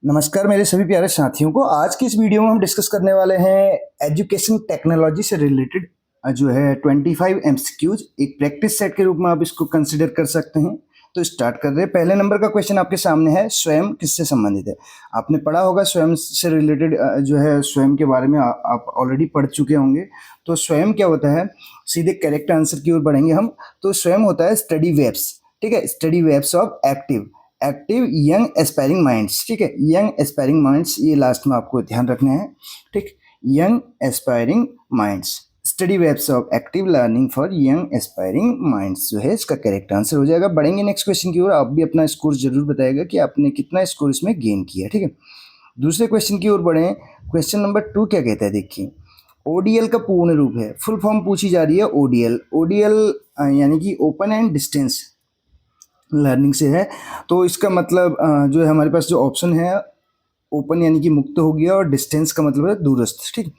नमस्कार मेरे सभी प्यारे साथियों को। आज की इस वीडियो में हम डिस्कस करने वाले हैं एजुकेशन टेक्नोलॉजी से रिलेटेड जो है 25 एमसीक्यूज एक प्रैक्टिस सेट के रूप में आप इसको कंसिडर कर सकते हैं। तो स्टार्ट कर रहे हैं। पहले नंबर का क्वेश्चन आपके सामने है, स्वयं किससे संबंधित है। आपने पढ़ा होगा स्वयं से रिलेटेड जो है स्वयं के बारे में आप ऑलरेडी पढ़ चुके होंगे। तो स्वयं क्या होता है, सीधे करेक्ट आंसर की ओर बढ़ेंगे हम। तो स्वयं होता है स्टडी वेब्स, ठीक है, study webs of active young aspiring minds, ठीक है, यंग एस्पायरिंग माइंड्स, ये लास्ट में आपको ध्यान रखना है, ठीक। Young aspiring minds, study webs of active learning for young aspiring minds जो है इसका करेक्ट आंसर हो जाएगा। बढ़ेंगे नेक्स्ट क्वेश्चन की ओर। आप भी अपना स्कोर जरूर बताएगा कि आपने कितना स्कोर इसमें गेन किया, ठीक है। दूसरे क्वेश्चन की ओर बढ़े। क्वेश्चन नंबर 2 क्या कहता है, देखिए। ओडीएल का पूर्ण रूप है, फुल फॉर्म पूछी जा रही है। ओडीएल ओडीएल यानी कि ओपन एंड डिस्टेंस लर्निंग से है। तो इसका मतलब जो है हमारे पास जो ऑप्शन है, ओपन यानी कि मुक्त हो गया और डिस्टेंस का मतलब है दूरस्थ, ठीक।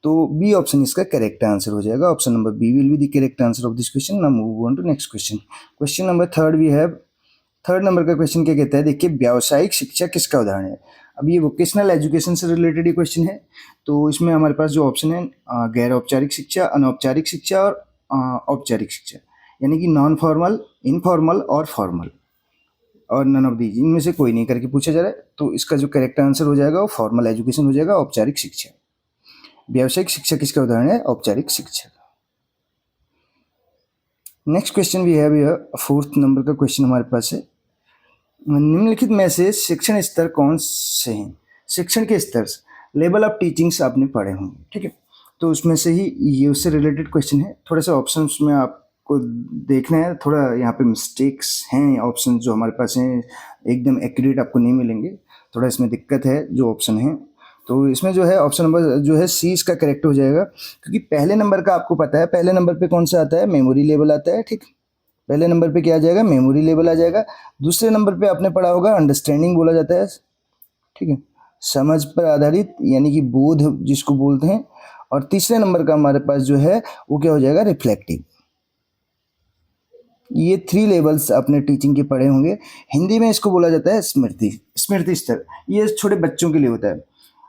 तो बी ऑप्शन इसका करेक्ट आंसर हो जाएगा। Option number B will be the correct answer of this question. Now move on to next question. Question number 3 we have. Third number का क्वेश्चन क्या कहता है, देखिए, व्यावसायिक शिक्षा किसका उदाहरण है। अब ये वोकेशनल एजुकेशन से रिलेटेड ये क्वेश्चन है। तो इसमें हमारे पास जो ऑप्शन है, गैर औपचारिक शिक्षा, अनौपचारिक शिक्षा और औपचारिक शिक्षा, यानी कि नॉन फॉर्मल, इनफॉर्मल और फॉर्मल, और नन ऑफ दीज, इनमें से कोई नहीं करके पूछा जा रहा है। तो इसका जो करेक्ट आंसर हो जाएगा वो फॉर्मल एजुकेशन हो जाएगा, औपचारिक शिक्षा। व्यावसायिक शिक्षा किसका उदाहरण है, औपचारिक शिक्षा। Next question we have here. Fourth number का क्वेश्चन हमारे पास है, निम्नलिखित में से शिक्षण स्तर कौन से हैं। शिक्षण के स्तर, लेवल ऑफ टीचिंग्स आपने पढ़े होंगे, ठीक है। तो उसमें से ही ये उससे रिलेटेड क्वेश्चन है। थोड़ा सा ऑप्शन में आपको देखना है, थोड़ा यहाँ पे मिस्टेक्स हैं। ऑप्शन जो हमारे पास हैं एकदम एक्यूरेट आपको नहीं मिलेंगे, थोड़ा इसमें दिक्कत है जो ऑप्शन है। तो इसमें जो है ऑप्शन नंबर जो है सी इसका करेक्ट हो जाएगा, क्योंकि पहले नंबर का आपको पता है, पहले नंबर पे कौन सा आता है, मेमोरी लेवल आता है, ठीक। पहले नंबर पे क्या आ जाएगा, मेमोरी लेवल आ जाएगा। दूसरे नंबर पे आपने पढ़ा होगा अंडरस्टैंडिंग बोला जाता है, ठीक है, समझ पर आधारित यानी कि बोध जिसको बोलते हैं। और तीसरे नंबर का हमारे पास जो है वो क्या हो जाएगा, रिफ्लेक्टिव। ये 3 लेवल्स आपने टीचिंग के पढ़े होंगे। हिंदी में इसको बोला जाता है स्मृति, स्मृति स्तर। ये छोटे बच्चों के लिए होता है।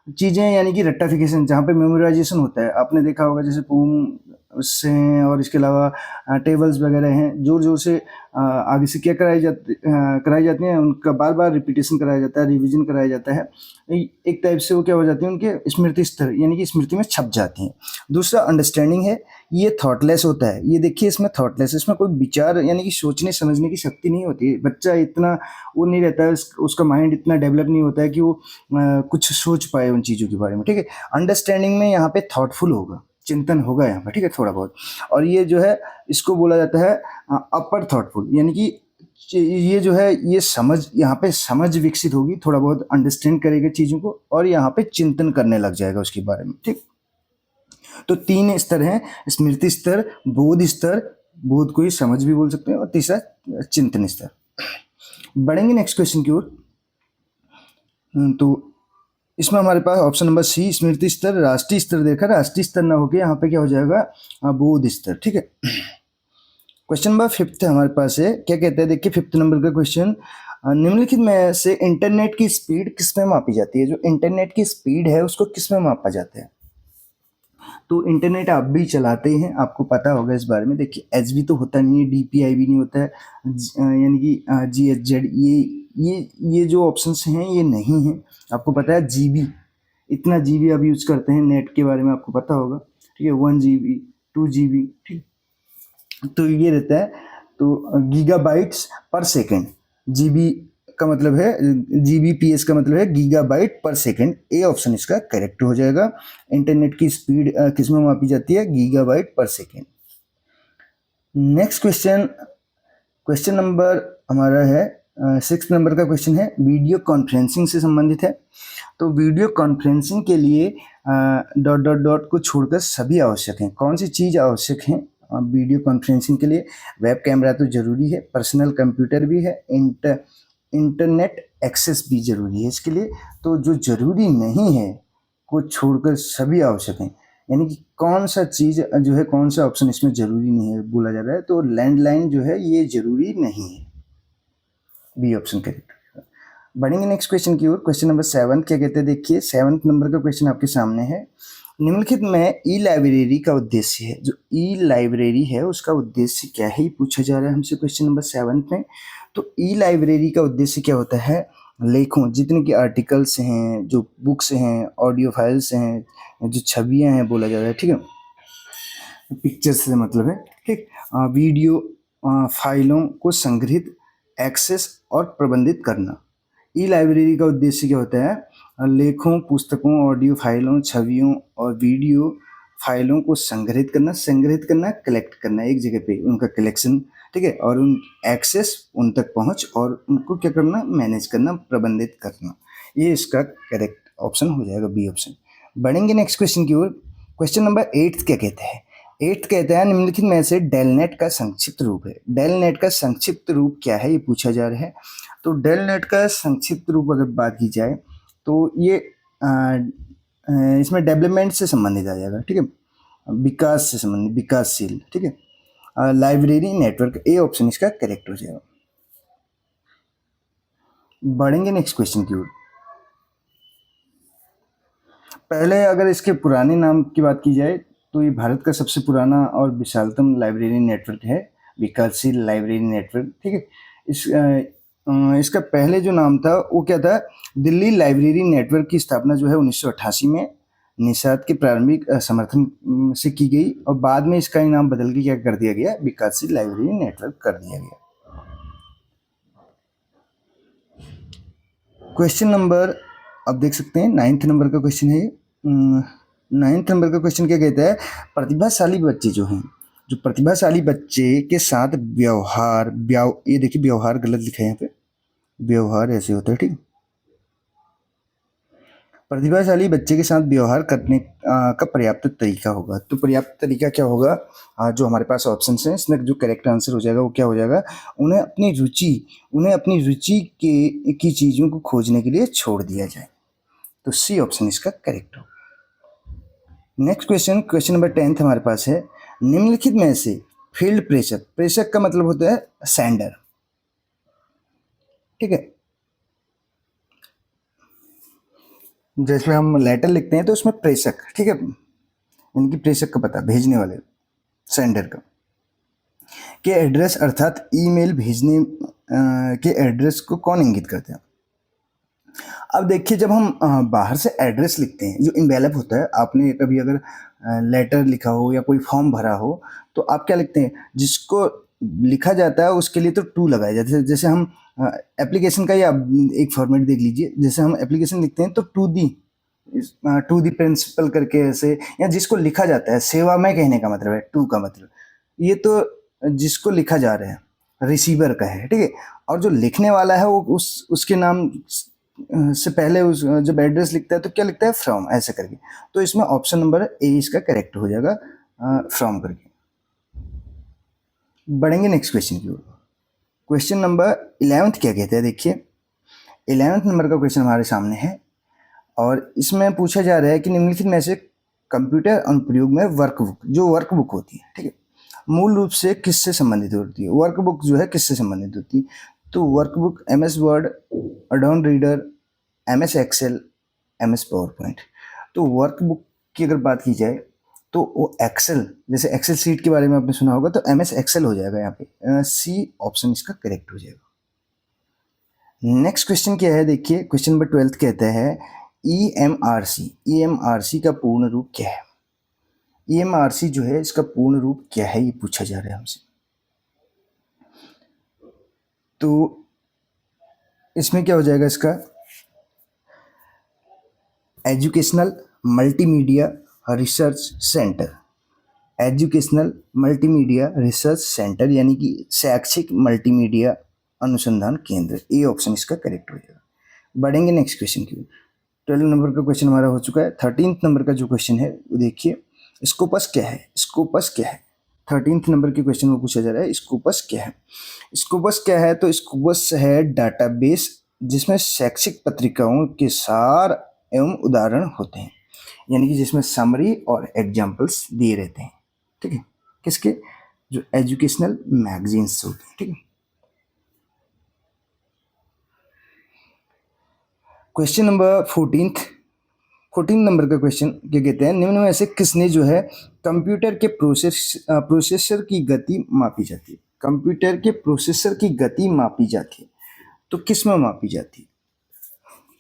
चीज़ें यानी कि रट्टाफिकेशन, जहाँ पे मेमोराइजेशन होता है, आपने देखा होगा जैसे पोम उससे हैं, और इसके अलावा टेबल्स वगैरह हैं, जोर जोर से आगे से क्या कराई जाती हैं, उनका बार बार रिपीटेशन कराया जाता है, रिवीजन कराया जाता है। एक टाइप से वो क्या हो जाती है, उनके स्मृति स्तर यानी कि स्मृति में छप जाती हैं। दूसरा अंडरस्टैंडिंग है, ये थॉटलेस होता है। ये देखिए इसमें थॉटलेस, इसमें कोई विचार यानी कि सोचने समझने की शक्ति नहीं होती है। बच्चा इतना वो नहीं रहता है, उसका माइंड इतना डेवलप नहीं होता है कि वो कुछ सोच पाए उन चीज़ों के बारे में, ठीक है। अंडरस्टैंडिंग में यहाँ पे थॉटफुल होगा, चिंतन होगा यहाँ पर, ठीक है, थोड़ा बहुत। और ये जो है इसको बोला जाता है अपर थॉटफुल, यानी कि ये जो है ये समझ, यहाँ पे समझ विकसित होगी, थोड़ा बहुत अंडरस्टैंड करेगा चीज़ों को, और यहाँ पे चिंतन करने लग जाएगा उसके बारे में, ठीक। तो 3 स्तर हैं, स्मृति स्तर, बोध स्तर, बोध को ही समझ भी बोल सकते हैं, और तीसरा चिंतन स्तर। बढ़ेंगे नेक्स्ट क्वेश्चन की ओर। तो इसमें हमारे पास ऑप्शन नंबर सी, स्मृति स्तर, राष्ट्रीय स्तर देखा, राष्ट्रीय स्तर ना होकर यहाँ पे क्या हो जाएगा, बोध स्तर, ठीक है। क्वेश्चन नंबर 5 हमारे पास है, क्या कहता है, देखिए 5th नंबर का क्वेश्चन, निम्नलिखित में से इंटरनेट की स्पीड किस में मापी जाती है। जो इंटरनेट की स्पीड है उसको किस में मापा जाता है। तो इंटरनेट आप भी चलाते हैं, आपको पता होगा इस बारे में। देखिए एचबी तो होता नहीं है, डीपीआई भी नहीं होता है, यानी कि जीएचजेड, ये जो ऑप्शंस हैं ये नहीं है। आपको पता है जीबी, इतना जीबी आप यूज करते हैं, नेट के बारे में आपको पता होगा, ठीक है, 1 GB 2 GB, ठीक। तो ये रहता है, तो गीगाबाइट्स पर सेकेंड, जीबी का मतलब है, जीबीपीएस का मतलब है गीगाबाइट पर सेकेंड। ए ऑप्शन इसका करेक्ट हो जाएगा। इंटरनेट की स्पीड किस में मापी जाती है, गीगाबाइट पर second. Next question, question number हमारा है 6th नंबर का क्वेश्चन है, वीडियो कॉन्फ्रेंसिंग से संबंधित है। तो वीडियो कॉन्फ्रेंसिंग के लिए डॉट डॉट डॉट को छोड़कर सभी आवश्यक हैं। कौन सी चीज़ आवश्यक है वीडियो कॉन्फ्रेंसिंग के लिए। वेब कैमरा तो जरूरी है, पर्सनल कंप्यूटर भी है, इंटरनेट एक्सेस भी जरूरी है इसके लिए। तो जो जरूरी नहीं है को छोड़कर सभी आवश्यक हैं, यानी कि कौन सा चीज़ जो है, कौन सा ऑप्शन इसमें जरूरी नहीं है बोला जा रहा है। तो लैंडलाइन जो है ये जरूरी नहीं है, बी ऑप्शन करेक्ट। बढ़ेंगे नेक्स्ट क्वेश्चन की ओर। क्वेश्चन नंबर 7 क्या कहते हैं, देखिए 7 नंबर का क्वेश्चन आपके सामने है। निम्नलिखित में ई लाइब्रेरी का उद्देश्य है, जो ई लाइब्रेरी है उसका उद्देश्य क्या है, ये पूछा जा रहा है हमसे क्वेश्चन नंबर 7 में। तो ई लाइब्रेरी का उद्देश्य क्या होता है, लेखों जितने की आर्टिकल्स हैं, जो बुक्स हैं, ऑडियो फाइल्स हैं, जो छवियां हैं बोला जा रहा है, ठीक है, पिक्चर्स से मतलब है, ठीक, वीडियो फाइलों को संग्रहित, एक्सेस और प्रबंधित करना। ई लाइब्रेरी का उद्देश्य क्या होता है, लेखों, पुस्तकों, ऑडियो फाइलों, छवियों और वीडियो फाइलों को संग्रहित करना, कलेक्ट करना, एक जगह पे उनका कलेक्शन, ठीक है, और उन एक्सेस, उन तक पहुंच और उनको क्या करना, मैनेज करना, प्रबंधित करना। ये इसका करेक्ट ऑप्शन हो जाएगा, बी ऑप्शन। बढ़ेंगे नेक्स्ट क्वेश्चन की ओर। क्वेश्चन नंबर 8 क्या कहते हैं, 8 कहते हैं निम्नलिखित में से डेलनेट का संक्षिप्त रूप है। डेलनेट का संक्षिप्त रूप क्या है, ये पूछा जा रहा है। तो डेलनेट का संक्षिप्त रूप अगर बात की जाए तो ये इसमें डेवलपमेंट से संबंधित आ जाएगा, ठीक है, विकास से संबंधित, विकासशील, ठीक है, लाइब्रेरी नेटवर्क, ए ऑप्शन इसका करेक्ट हो जाएगा। बढ़ेंगे नेक्स्ट क्वेश्चन की ओर। पहले अगर इसके पुराने नाम की बात की जाए तो ये भारत का सबसे पुराना और विशालतम लाइब्रेरी नेटवर्क है, विकासशील लाइब्रेरी नेटवर्क, ठीक है। इसका पहले जो नाम था वो क्या था, दिल्ली लाइब्रेरी नेटवर्क की स्थापना जो है 1988 में निषाद के प्रारंभिक समर्थन से की गई, और बाद में इसका ही नाम बदल के क्या कर दिया गया, विकासशील लाइब्रेरी नेटवर्क कर दिया गया। क्वेश्चन नंबर, अब देख सकते हैं 9th नंबर का क्वेश्चन है। 9th नंबर का क्वेश्चन क्या कहता है, प्रतिभाशाली बच्चे जो हैं, जो प्रतिभाशाली बच्चे के साथ ये देखिए व्यवहार गलत लिखा है यहाँ पे, व्यवहार ऐसे होता है, ठीक। प्रतिभाशाली बच्चे के साथ व्यवहार करने का पर्याप्त तरीका होगा। तो पर्याप्त तरीका क्या होगा, जो हमारे पास ऑप्शन हैं इसमें जो करेक्ट आंसर हो जाएगा वो क्या हो जाएगा, उन्हें अपनी रुचि की चीज़ों को खोजने के लिए छोड़ दिया जाए। तो सी ऑप्शन इसका करेक्ट होगा। नेक्स्ट क्वेश्चन, क्वेश्चन नंबर 10 हमारे पास है। निम्नलिखित में से फील्ड प्रेषक, प्रेषक का मतलब होता है सेंडर, ठीक है, जैसे हम लेटर लिखते हैं तो उसमें प्रेषक, ठीक है, इनकी प्रेषक का पता, भेजने वाले, सेंडर का, के एड्रेस अर्थात ईमेल भेजने के एड्रेस को कौन इंगित करते हैं। अब देखिए जब हम बाहर से एड्रेस लिखते हैं, जो इन्वेलप होता है, आपने कभी अगर लेटर लिखा हो या कोई फॉर्म भरा हो तो आप क्या लिखते हैं, जिसको लिखा जाता है उसके लिए तो टू लगाया जाता है। जैसे हम एप्लीकेशन का ही आप एक फॉर्मेट देख लीजिए, जैसे हम एप्लीकेशन लिखते हैं तो टू दी प्रिंसिपल करके ऐसे, या जिसको लिखा जाता है, सेवा में कहने का मतलब है टू का मतलब, ये तो जिसको लिखा जा रहा है रिसीवर का है, ठीक है, और जो लिखने वाला है वो उसके नाम से पहले जब एड्रेस लिखता है तो क्या लिखता है, फ्रॉम, ऐसे करके। तो इसमें ऑप्शन नंबर ए इसका करेक्ट हो जाएगा, फ्रॉम करके। बढ़ेंगे नेक्स्ट क्वेश्चन की ओर। क्वेश्चन नंबर 11 क्या कहते हैं, देखिए 11 नंबर का क्वेश्चन हमारे सामने है, और इसमें पूछा जा रहा है कि निम्नलिखित में से कंप्यूटर अनुप्रयोग में वर्कबुक, जो वर्कबुक होती है, ठीक है, मूल रूप से किससे संबंधित होती है, वर्कबुक जो है किससे संबंधित होती है। तो workbook MS Word, Adobe Reader, MS Excel, MS PowerPoint. तो वर्कबुक की अगर बात की जाए तो वो एक्सेल, जैसे एक्सेल सीट के बारे में आपने सुना होगा, तो MS एक्सेल हो जाएगा यहाँ पे, सी ऑप्शन इसका करेक्ट हो जाएगा। नेक्स्ट क्वेश्चन क्या है, देखिए क्वेश्चन नंबर 12 कहता है EMRC का पूर्ण रूप क्या है। EMRC जो है इसका पूर्ण रूप क्या है, ये पूछा जा रहा है हमसे। तो इसमें क्या हो जाएगा इसका, educational multimedia research centre, educational multimedia research centre यानी कि शैक्षिक मल्टीमीडिया अनुसंधान केंद्र, ए ऑप्शन इसका करेक्ट हो जाएगा। बढ़ेंगे नेक्स्ट क्वेश्चन की। 12 नंबर का क्वेश्चन हमारा हो चुका है। 13 नंबर का जो क्वेश्चन है वो देखिए, स्कोपस क्या है, स्कोपस क्या है, 13 नंबर के क्वेश्चन में पूछा जा रहा है स्कोपस क्या है। स्कोपस क्या है, तो स्कोपस है डाटाबेस जिसमें शैक्षिक पत्रिकाओं के सार एवं उदाहरण होते हैं, यानी कि जिसमें समरी और एग्जाम्पल्स दिए रहते हैं, ठीक है, किसके, जो एजुकेशनल मैगजीन्स होते हैं, ठीक है। क्वेश्चन नंबर 14 नंबर का क्वेश्चन क्या कहते हैं, निम्न में से किसने जो है कंप्यूटर के प्रोसेसर की गति मापी जाती है। कंप्यूटर के प्रोसेसर की गति मापी जाती है तो किस में मापी जाती है?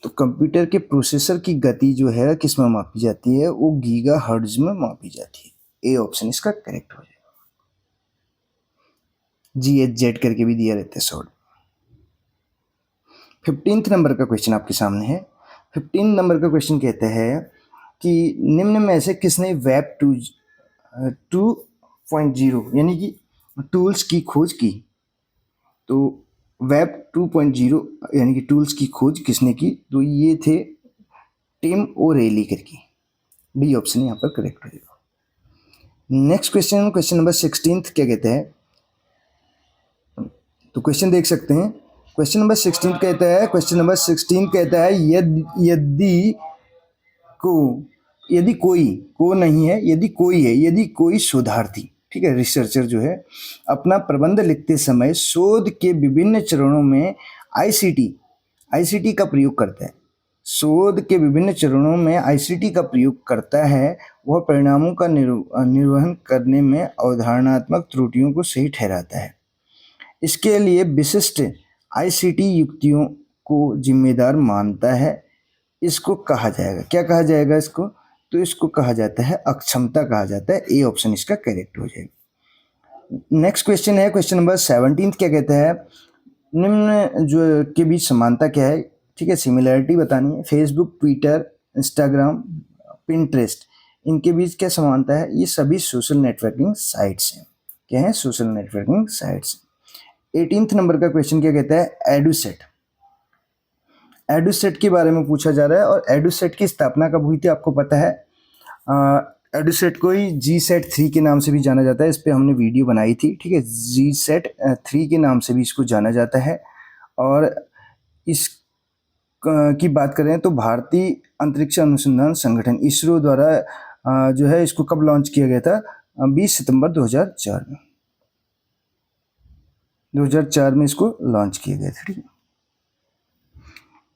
तो कंप्यूटर के प्रोसेसर की गति जो है किस में मापी जाती है, वो गीगा हर्ट्ज में मापी जाती है। ए ऑप्शन इसका करेक्ट हो जाएगा। GHz करके भी दिया रहता है शॉर्ट। 15 नंबर का क्वेश्चन आपके सामने है। 15 नंबर का क्वेश्चन कहता है कि निम्न में से किसने वेब 2.0 यानी कि टूल्स की खोज की। तो वेब 2.0 यानी कि टूल्स की खोज किसने की, तो ये थे टिम ओरेली करके। डी ऑप्शन यहाँ पर करेक्ट हो जाएगा। नेक्स्ट क्वेश्चन नंबर 16 क्या कहते हैं, तो क्वेश्चन देख सकते हैं। क्वेश्चन नंबर 16 कहता है यदि कोई शोधार्थी, ठीक है, रिसर्चर जो है अपना प्रबंध लिखते समय शोध के विभिन्न चरणों में आईसीटी का प्रयोग करता है, वह परिणामों का निर्वहन करने में अवधारणात्मक त्रुटियों को सही ठहराता है। इसके लिए विशिष्ट आईसीटी युक्तियों को जिम्मेदार मानता है। इसको कहा जाएगा, क्या कहा जाएगा इसको, तो इसको कहा जाता है अक्षमता कहा जाता है। ए ऑप्शन इसका करेक्ट हो जाएगा। नेक्स्ट क्वेश्चन है क्वेश्चन नंबर 17 क्या कहता है, निम्न जो के बीच समानता क्या है, ठीक है, सिमिलरिटी बतानी है। फेसबुक, ट्विटर, इंस्टाग्राम, पिंटरेस्ट, इनके बीच क्या समानता है, ये सभी सोशल नेटवर्किंग साइट्स हैं। क्या है, सोशल नेटवर्किंग साइट्स। 18 नंबर का क्वेश्चन क्या कहता है, एडुसेट के बारे में पूछा जा रहा है। और एडुसेट की स्थापना कब हुई थी आपको पता है। एडुसेट को ही GSET 3 के नाम से भी जाना जाता है, इस पर हमने वीडियो बनाई थी, ठीक है। GSET 3 के नाम से भी इसको जाना जाता है। और इस की बात करें तो भारतीय अंतरिक्ष अनुसंधान संगठन इसरो द्वारा जो है इसको कब लॉन्च किया गया था, 20 सितंबर 2004 में इसको लॉन्च किया गया था, ठीक है।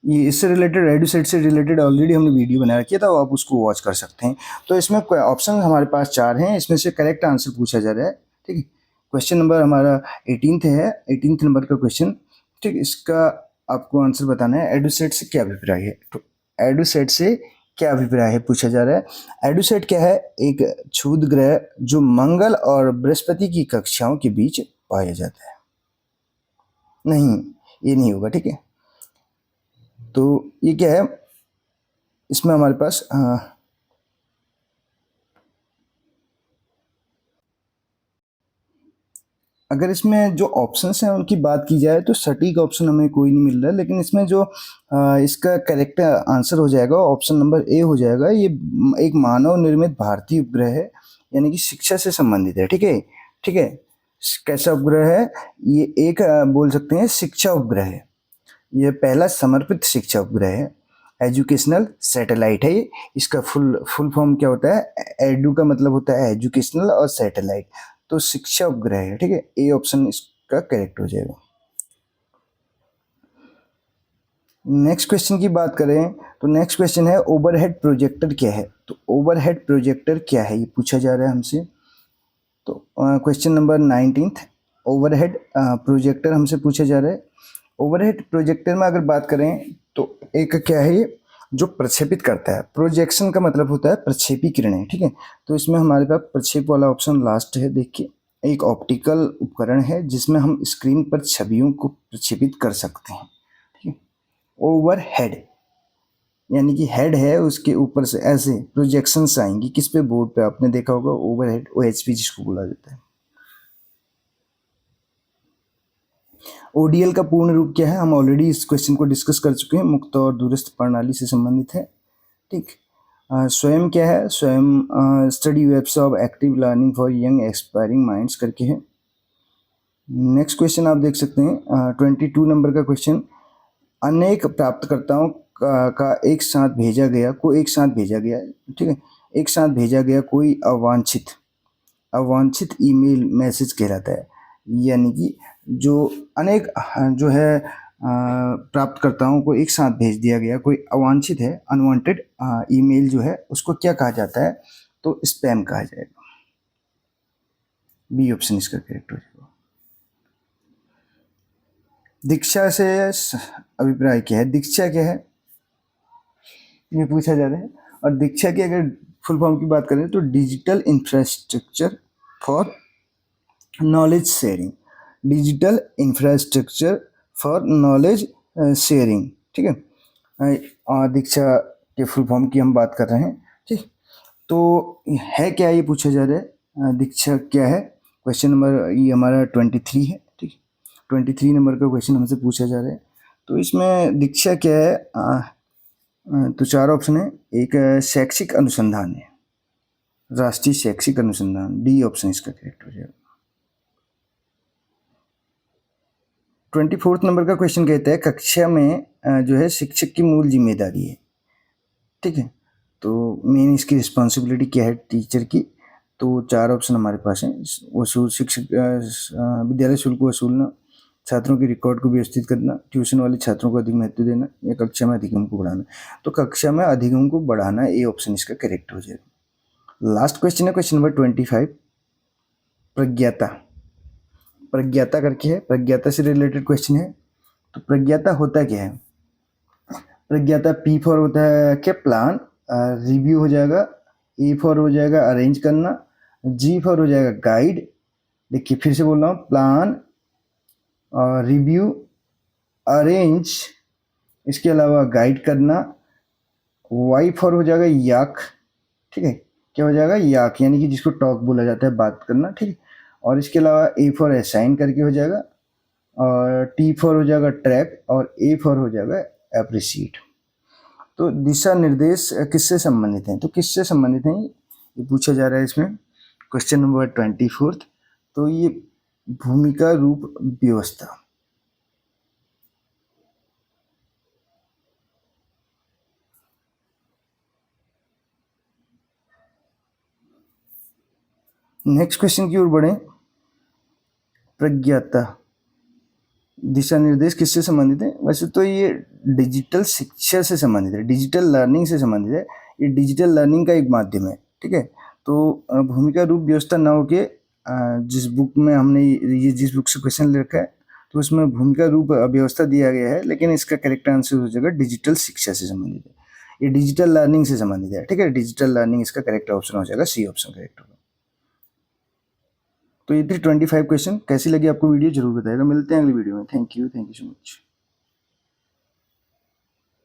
ये इससे रिलेटेड, एडुसेट से रिलेटेड ऑलरेडी हमने वीडियो बना रखी था, आप उसको वॉच कर सकते हैं। तो इसमें ऑप्शन हमारे पास 4 हैं, इसमें से करेक्ट आंसर पूछा जा रहा है, ठीक है। क्वेश्चन नंबर हमारा 18 है, 18 नंबर का क्वेश्चन, ठीक। इसका आपको आंसर बताना है, एडुसेट से क्या अभिप्राय है। तो एडुसेट से क्या अभिप्राय है पूछा जा रहा है। एडुसेट क्या है, एक क्षुद्र ग्रह जो मंगल और बृहस्पति की कक्षाओं के बीच पाया जाता है। नहीं, ये नहीं होगा, ठीक है। तो ये क्या है, इसमें हमारे पास अगर इसमें जो ऑप्शंस हैं उनकी बात की जाए तो सटीक ऑप्शन हमें कोई नहीं मिल रहा है, लेकिन इसमें जो इसका करेक्ट आंसर हो जाएगा ऑप्शन नंबर ए हो जाएगा। ये एक मानव निर्मित भारतीय उपग्रह है, यानी कि शिक्षा से संबंधित है, ठीक है, ठीक है। कैसा उपग्रह है ये, एक बोल सकते हैं शिक्षा उपग्रह है। ये पहला समर्पित शिक्षा उपग्रह है, एजुकेशनल सैटेलाइट है ये। इसका फुल फॉर्म क्या होता है, एडू का मतलब होता है एजुकेशनल और सैटेलाइट, तो शिक्षा उपग्रह है, ठीक है। ए ऑप्शन इसका करेक्ट हो जाएगा। नेक्स्ट क्वेश्चन की बात करें तो नेक्स्ट क्वेश्चन है ओवरहेड प्रोजेक्टर क्या है। तो ओवरहेड प्रोजेक्टर क्या है ये पूछा जा रहा है हमसे। तो क्वेश्चन नंबर 19 ओवरहेड प्रोजेक्टर हमसे पूछा जा रहा है। ओवरहेड प्रोजेक्टर में अगर बात करें तो एक क्या है ये, जो प्रक्षेपित करता है। प्रोजेक्शन का मतलब होता है प्रक्षेपी किरणें, ठीक है। तो इसमें हमारे पास प्रक्षेप वाला ऑप्शन लास्ट है। देखिए, एक ऑप्टिकल उपकरण है जिसमें हम स्क्रीन पर छवियों को प्रक्षेपित कर सकते हैं, ठीक है। ओवरहेड यानी कि हेड है, उसके ऊपर से ऐसे प्रोजेक्शंस आएंगी किस पे, बोर्ड पे। आपने देखा होगा ओवरहेड, OHP जिसको बोला जाता है। ODL का पूर्ण रूप क्या है, हम ऑलरेडी इस क्वेश्चन को डिस्कस कर चुके हैं, मुक्त और दूरस्थ प्रणाली से संबंधित है, ठीक। स्वयं क्या है, स्वयं study webs of active learning for young expiring minds करके है। नेक्स्ट क्वेश्चन आप देख सकते हैं 22 नंबर का क्वेश्चन, अनेक प्राप्तकर्ताओं का एक साथ भेजा गया, ठीक है, एक साथ भेजा गया कोई अवांछित ईमेल मैसेज कहलाता है। यानी कि जो अनेक जो है प्राप्तकर्ताओं को एक साथ भेज दिया गया कोई अवांछित है, अनवांटेड ईमेल जो है उसको क्या कहा जाता है? तो स्पैम कहा जाएगा। बी ऑप्शन इसका करेक्ट हो जाएगा। दीक्षा से अभिप्राय क्या है? दीक्षा क्या है ये पूछा जा रहा है। और दीक्षा की अगर फुल फॉर्म की बात करें तो digital infrastructure for knowledge sharing. Digital infrastructure for knowledge sharing, ठीक है। दीक्षा के फुल फॉर्म की हम बात कर रहे हैं, ठीक। तो है क्या ये पूछा जा रहा है, दीक्षा क्या है? क्वेश्चन नंबर ये हमारा 23 है, ठीक। 23 नंबर का क्वेश्चन हमसे पूछा जा रहा है। तो इसमें दीक्षा क्या है? तो 4 ऑप्शन है। एक शैक्षिक अनुसंधान है, राष्ट्रीय शैक्षिक अनुसंधान, डी ऑप्शन इसका करेक्ट हो जाएगा। 24 नंबर का क्वेश्चन कहता है कक्षा में जो है शिक्षक की मूल जिम्मेदारी है, ठीक है। तो मेन इसकी रिस्पॉन्सिबिलिटी क्या है टीचर की? तो 4 ऑप्शन हमारे पास हैं। वसूल शिक्षक विद्यालय शुल्क वसूलना, छात्रों के रिकॉर्ड को व्यवस्थित करना, ट्यूशन वाले छात्रों को अधिक महत्व देना, या कक्षा में अधिगम को बढ़ाना। तो कक्षा में अधिगम को बढ़ाना, ए ऑप्शन इसका करेक्ट हो जाएगा। लास्ट क्वेश्चन है क्वेश्चन नंबर 25, प्रज्ञाता। प्रज्ञाता करके है, प्रज्ञाता से रिलेटेड क्वेश्चन है। तो प्रज्ञाता होता क्या है? प्रज्ञाता पी फॉर होता है क्या? प्लान, रिव्यू हो जाएगा, ए फॉर हो जाएगा अरेंज करना, जी फॉर हो जाएगा गाइड। देखिए फिर से बोल रहा हूँ, प्लान, रिव्यू, अरेंज, इसके अलावा गाइड करना। वाई फॉर हो जाएगा याक, ठीक है। क्या हो जाएगा? याक, यानी कि जिसको टॉक बोला जाता है, बात करना, ठीक है। और इसके अलावा ए फॉर असाइन करके हो जाएगा, और टी फॉर हो जाएगा ट्रैक, और ए फॉर हो जाएगा एप्रिशिएट। तो दिशा निर्देश किससे संबंधित हैं? तो किससे संबंधित हैं ये पूछा जा रहा है इसमें क्वेश्चन नंबर 24। तो ये भूमिका रूप व्यवस्था। नेक्स्ट क्वेश्चन की ओर बढ़े। प्रज्ञाता दिशा निर्देश किससे संबंधित है? वैसे तो ये डिजिटल शिक्षा से संबंधित है, डिजिटल लर्निंग से संबंधित है। ये डिजिटल लर्निंग का एक माध्यम है, ठीक है। तो भूमिका रूप व्यवस्था न होके जिस बुक में हमने ये जिस बुक से क्वेश्चन ले रखा है तो उसमें भूमिका रूप व्यवस्था दिया गया है, लेकिन इसका करेक्ट आंसर हो जाएगा डिजिटल शिक्षा से संबंधित है, ये डिजिटल लर्निंग से संबंधित है, ठीक है। डिजिटल लर्निंग इसका करेक्ट ऑप्शन हो जाएगा, सी ऑप्शन करेक्ट होगा। तो ये थी 25 क्वेश्चन। कैसी लगी आपको वीडियो जरूर बताइएगा। मिलते हैं अगली वीडियो में। Thank you so much.